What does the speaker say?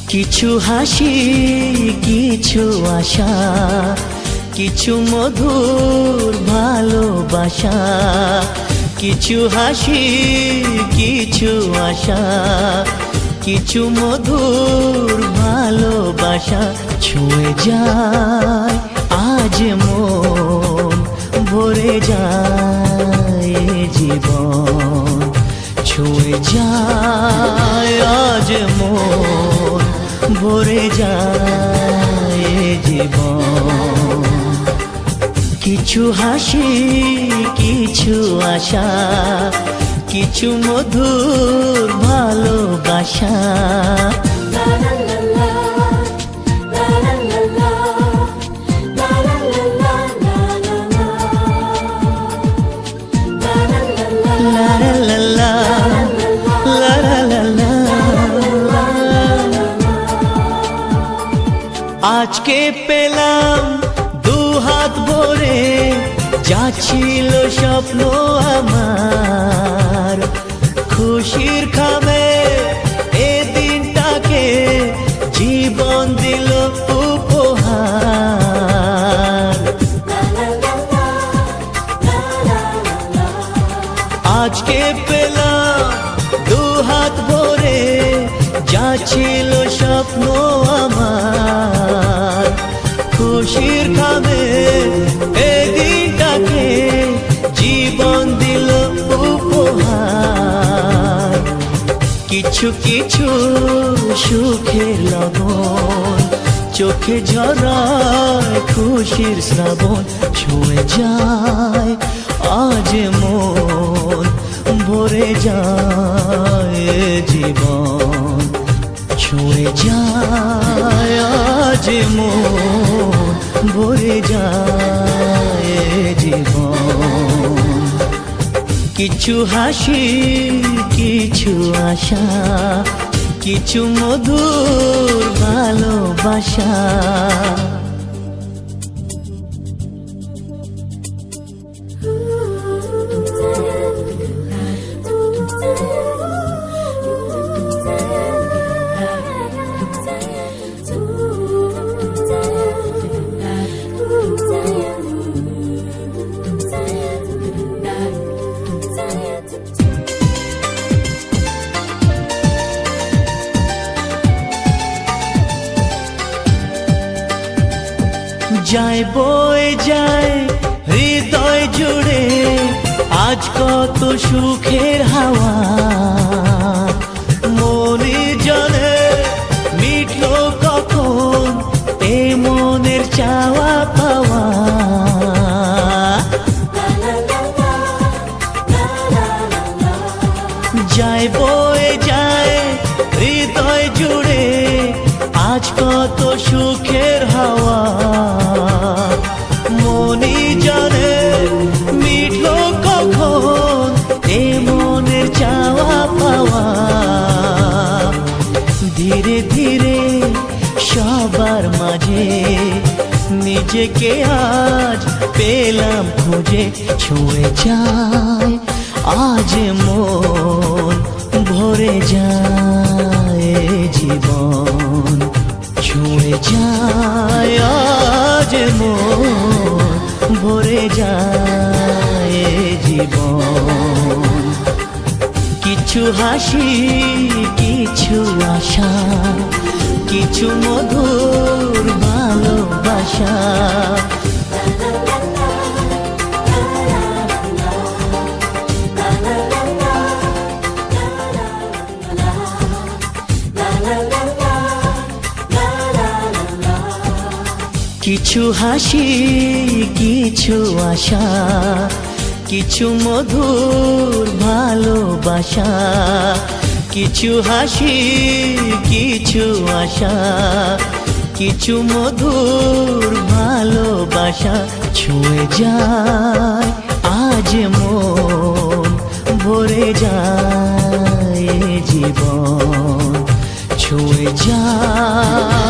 কিছু হাসি, কিছু আশা, কিছু মধুর ভালোবাসা। কিছু হাসি, কিছু আশা, কিছু মধুর ভালোবাসা। ছুঁয়ে যায় আজ মন, ভরে যায় জীবন। ছুঁয়ে যায় আজ মন, ভরে যায় জীবন। কিছু হাসি, কিছু আশা, কিছু মধুর ভালোবাসা। আজকে পেলাম দু হাত ভরে, যা ছিল স্বপ্ন আমার। খুশির খামে এ দিনটাকে জীবন দিল উপহার। আজকে পেলাম দু হাত ভরে, যা ছিল স্বপ্ন আমার। খুশির খামে এ দিনটাকে জীবন দিল উপহার। কিছু কিছু সুখের লবণ, চোখে ঝরায় খুশির শ্রাবণ। ছুঁয়ে যায় আজ মন, ভরে যায় জীবন। ছুঁয়ে যায় আজ মন, ভরে যায় জীবন। কিছু হাসি, কিছু আশা, কিছু মধুর ভালোবাসা। যায় বয়ে যায় হৃদয় জুড়ে আজ কত সুখের হাওয়া। মনে জানে মিটলো কখন এ মনের চাওয়া পাওয়া। যায় বয়ে যায় হৃদয় জুড়ে আজ কত সুখের হাওয়া। মনি জানে মিটলো কখন এ মনের চাওয়া পাওয়া। ধীরে ধীরে সবার মাঝে নিজেকে আজ পেলাম খুঁজে। ছুঁয়ে যায় আজ মন, ভরে যায় জীবন। ছুঁয়ে যায় আজ মন, ভরে যায় জীবন। কিছু হাসি, কিছু আশা, কিছু মধুর ভালোবাসা। কিছু হাসি, কিছু আশা, কিছু মধুর ভালোবাসা। কিছু হাসি, কিছু আশা, কিছু মধুর ভালোবাসা। ছুঁয়ে যায় আজ মন, ভরে যায় জীবন। ছুঁয়ে যায়